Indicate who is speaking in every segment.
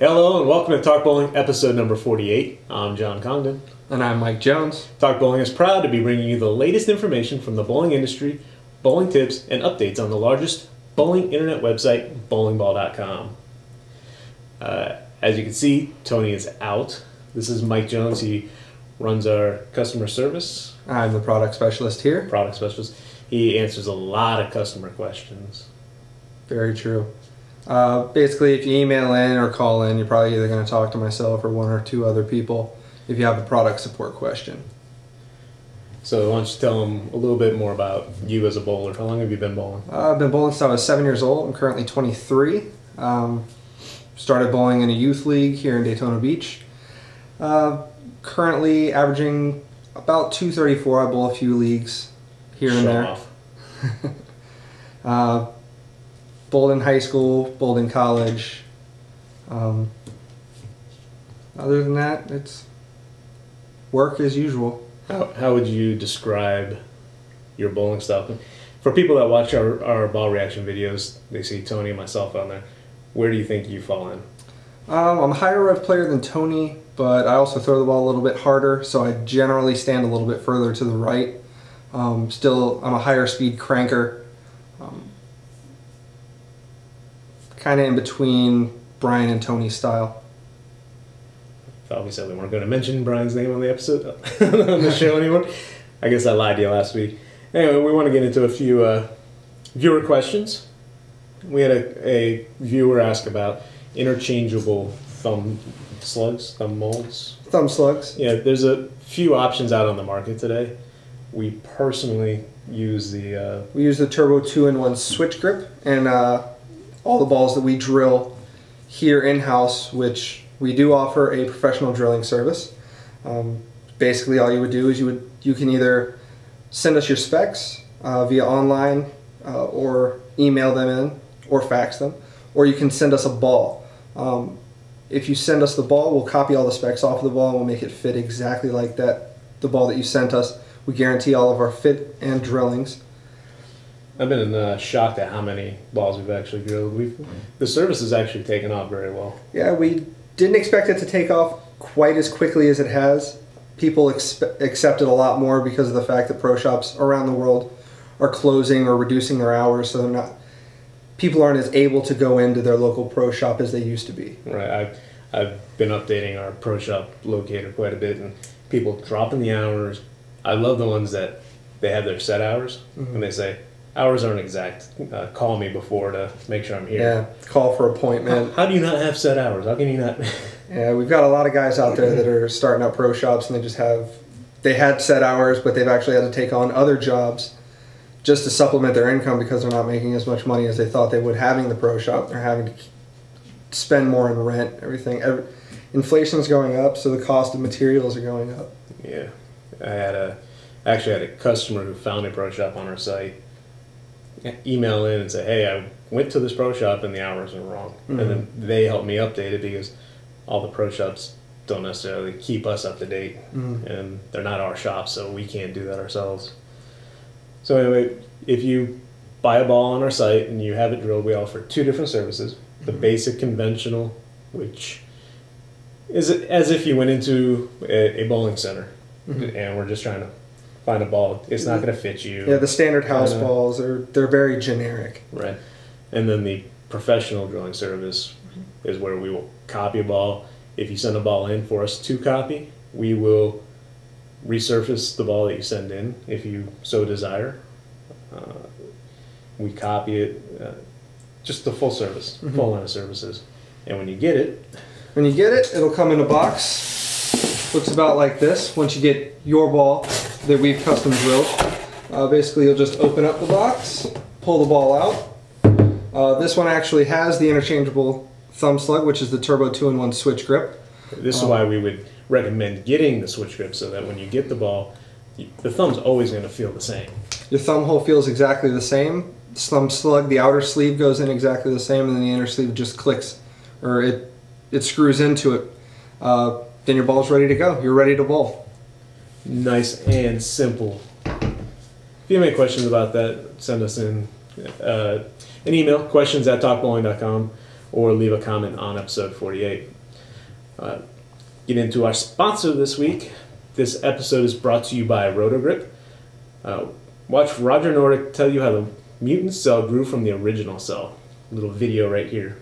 Speaker 1: Hello and welcome to Talk Bowling episode number 48. I'm John Congdon.
Speaker 2: And I'm Mike Jones.
Speaker 1: Talk Bowling is proud to be bringing you the latest information from the bowling industry, bowling tips, and updates on the largest bowling internet website, bowlingballcom. As you can see, Tony is out. This is Mike Jones. He runs our customer service.
Speaker 2: I'm the product specialist here.
Speaker 1: Product specialist. He answers a lot of customer questions.
Speaker 2: Very true. Basically, if you email in or call in, you're probably either going to talk to myself or one or two other people if you have a product support question.
Speaker 1: So why don't you tell them a little bit more about you as a bowler. How long have you been bowling?
Speaker 2: I've been bowling since I was 7 years old. I'm currently 23. Started bowling in a youth league here in Daytona Beach. Currently averaging about 234. I bowl a few leagues here and there.
Speaker 1: Off.
Speaker 2: Bowled in high school, bowled in college. Other than that, it's work as usual.
Speaker 1: How would you describe your bowling style? For people that watch our ball reaction videos, they see Tony and myself on there. Where do you think you fall in?
Speaker 2: I'm a higher rev player than Tony, but I also throw the ball a little bit harder, so I generally stand a little bit further to the right. Still, I'm a higher speed cranker. Kind of in between Brian and Tony's style.
Speaker 1: Thought we said we weren't going to mention Brian's name on the episode, on the show anymore. I guess I lied to you last week. Anyway, we want to get into a few viewer questions. We had a viewer ask about interchangeable thumb slugs, thumb molds.
Speaker 2: Thumb slugs.
Speaker 1: Yeah, there's a few options out on the market today. We personally use the...
Speaker 2: We use the Turbo 2-in-1 switch grip, and all the balls that we drill here in-house, which we do offer a professional drilling service. Basically, all you would do is you can either send us your specs via online or email them in or fax them, or you can send us a ball. If you send us the ball, we'll copy all the specs off of the ball and we'll make it fit exactly like the ball that you sent us. We guarantee all of our fit and drillings.
Speaker 1: I've been shocked at how many balls we've actually drilled. The service has actually taken off very well.
Speaker 2: Yeah, we didn't expect it to take off quite as quickly as it has. People accept it a lot more because of the fact that pro shops around the world are closing or reducing their hours, so people aren't as able to go into their local pro shop as they used to be.
Speaker 1: Right. I've been updating our pro shop locator quite a bit, and people dropping the hours. I love the ones that they have their set hours, and they say, hours aren't exact. Call me before to make sure I'm here.
Speaker 2: Yeah, call for appointment.
Speaker 1: How do you not have set hours? How can you not?
Speaker 2: Yeah, we've got a lot of guys out there that are starting up pro shops and they had set hours, but they've actually had to take on other jobs just to supplement their income because they're not making as much money as they thought they would having the pro shop. They're having to spend more in rent, everything. Inflation's going up, so the cost of materials are going up.
Speaker 1: Yeah, I actually had a customer who found a pro shop on our site email in and say, hey, I went to this pro shop and the hours are wrong. And then they helped me update it because all the pro shops don't necessarily keep us up to date. And they're not our shops, so we can't do that ourselves. So anyway, if you buy a ball on our site and you have it drilled, we offer two different services. The basic conventional, which is as if you went into a bowling center and we're just trying to find a ball. It's not going to fit you.
Speaker 2: Yeah, the standard house balls they're very generic.
Speaker 1: Right. And then the professional drilling service is where we will copy a ball. If you send a ball in for us to copy, we will resurface the ball that you send in if you so desire. We copy it, just the full service, full line of services. And when you get it,
Speaker 2: it'll come in a box. Looks about like this. Once you get your ball that we've custom drilled, basically you'll just open up the box, pull the ball out. This one actually has the interchangeable thumb slug, which is the Turbo 2-in-1 switch grip.
Speaker 1: This is why we would recommend getting the switch grip, so that when you get the ball, the thumb's always going to feel the same. Your
Speaker 2: thumb hole feels exactly the same. The thumb slug, the outer sleeve goes in exactly the same, and then the inner sleeve just clicks, or it screws into it. Then your ball's ready to go. You're ready to bowl.
Speaker 1: Nice and simple. If you have any questions about that, send us in an email, questions@talkbowling.com. or leave a comment on episode 48. Get into our sponsor this week. This episode is brought to you by Rotogrip. Watch Roger Nordic tell you how the mutant cell grew from the original cell. A little video right here.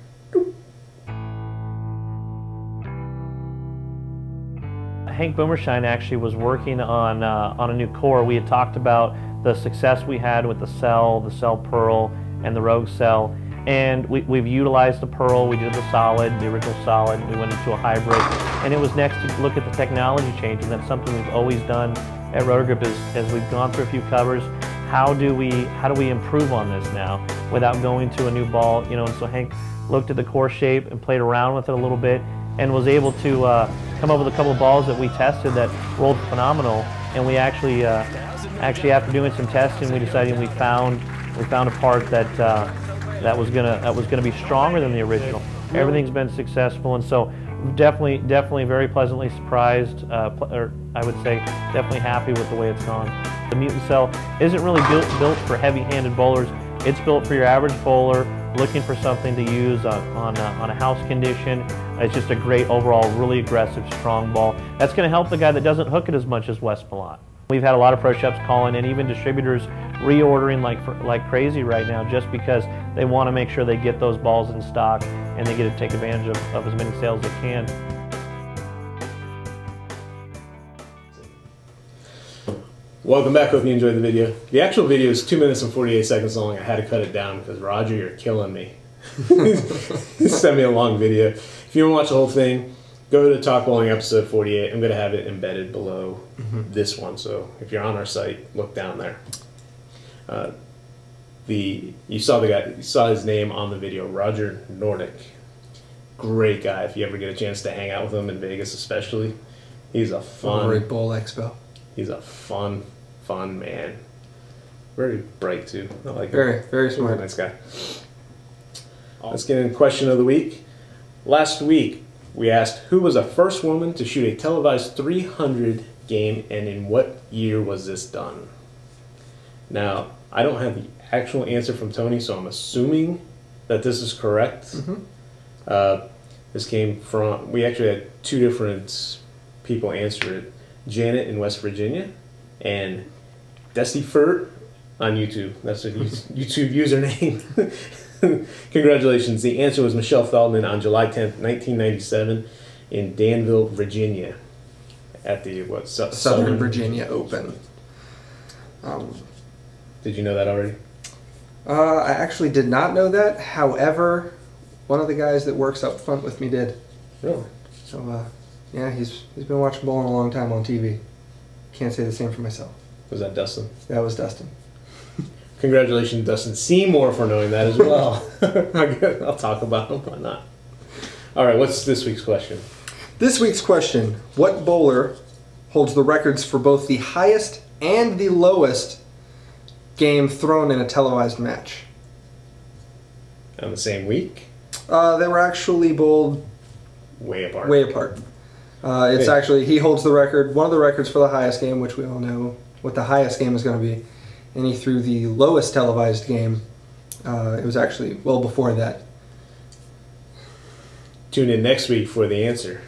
Speaker 3: Hank Boomershine actually was working on a new core. We had talked about the success we had with the Cell Pearl, and the Rogue Cell, and we've utilized the Pearl. We did the solid, the original solid. We went into a hybrid, and it was next to look at the technology change, and that's something we've always done at Rotogrip. As we've gone through a few covers, how do we improve on this now without going to a new ball? You know, and so Hank looked at the core shape and played around with it a little bit, and was able to come up with a couple of balls that we tested that rolled phenomenal. And we actually after doing some testing, we decided we found a part that was gonna be stronger than the original. Everything's been successful, and so definitely very pleasantly surprised, or I would say definitely happy with the way it's gone. The Mutant Cell isn't really built for heavy-handed bowlers. It's built for your average bowler looking for something to use on a house condition. It's just a great overall, really aggressive, strong ball. That's going to help the guy that doesn't hook it as much as Wes Malott. We've had a lot of pro shops calling, and even distributors reordering like crazy right now, just because they want to make sure they get those balls in stock and they get to take advantage of as many sales as they can.
Speaker 1: Welcome back. Hope you enjoyed the video. The actual video is 2 minutes and 48 seconds long. I had to cut it down because Roger, you're killing me. Send me a long video. If you want to watch the whole thing, go to Talk Bowling episode 48. I'm going to have it embedded below this one. So if you're on our site, look down there. You saw his name on the video, Roger Nordic. Great guy. If you ever get a chance to hang out with him in Vegas, especially, he's a fun.
Speaker 2: Great Bowl Expo.
Speaker 1: He's a fun man. Very bright too. I like
Speaker 2: him. Very
Speaker 1: He's
Speaker 2: smart.
Speaker 1: a nice guy. Let's get into question of the week. Last week, we asked who was the first woman to shoot a televised 300 game, and in what year was this done? Now, I don't have the actual answer from Tony, so I'm assuming that this is correct. This came from, we actually had two different people answer it. Janet in West Virginia, and Dusty Furt on YouTube. That's a YouTube username. Congratulations. The answer was Michelle Feldman on July 10th, 1997 in Danville, Virginia at the
Speaker 2: Southern Virginia Open.
Speaker 1: Did you know that already?
Speaker 2: I actually did not know that. However, one of the guys that works up front with me did.
Speaker 1: Really?
Speaker 2: So, yeah, he's been watching bowling a long time on TV. Can't say the same for myself.
Speaker 1: Was that Dustin?
Speaker 2: That was Dustin.
Speaker 1: Congratulations, Dustin Seymour, for knowing that as well. I'll talk about him. Why not? All right, what's this week's question?
Speaker 2: This week's question: what bowler holds the records for both the highest and the lowest game thrown in a televised match?
Speaker 1: On the same week?
Speaker 2: They were actually bowled
Speaker 1: way apart.
Speaker 2: Way apart. It's actually, he holds the record, one of the records for the highest game, which we all know what the highest game is going to be, and he threw the lowest televised game. It was actually well before that.
Speaker 1: Tune in next week for the answer.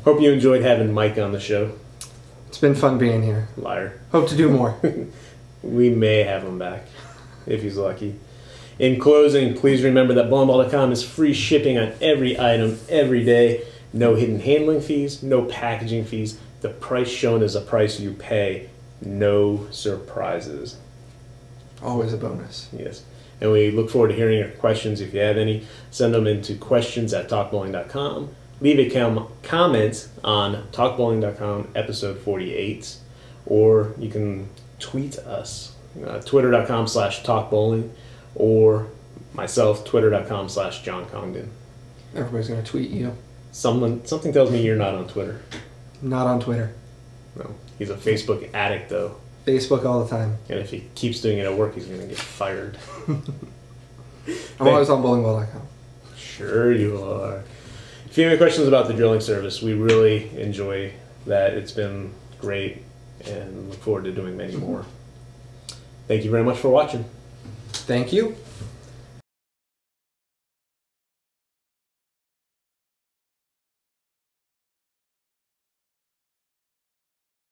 Speaker 1: Hope you enjoyed having Mike on the show.
Speaker 2: It's been fun being here.
Speaker 1: Liar.
Speaker 2: Hope to do more.
Speaker 1: We may have him back, if he's lucky. In closing, please remember that bowlingball.com is free shipping on every item every day. No hidden handling fees, no packaging fees. The price shown is the price you pay. No surprises.
Speaker 2: Always a bonus.
Speaker 1: Yes. And we look forward to hearing your questions. If you have any, send them into questions@talkbowling.com. Leave a comment on talkbowling.com episode 48, or you can tweet us, twitter.com/talkbowling, or myself, twitter.com/John Congdon.
Speaker 2: Everybody's going to tweet you.
Speaker 1: Something tells me you're not on Twitter.
Speaker 2: Not on Twitter.
Speaker 1: No. He's a Facebook addict, though.
Speaker 2: Facebook all the time.
Speaker 1: And if he keeps doing it at work, he's going to get fired.
Speaker 2: I'm always on bowlingball.com.
Speaker 1: Sure you are. If you have any questions about the drilling service, we really enjoy that. It's been great, and look forward to doing many more. Thank you very much for watching.
Speaker 2: Thank you.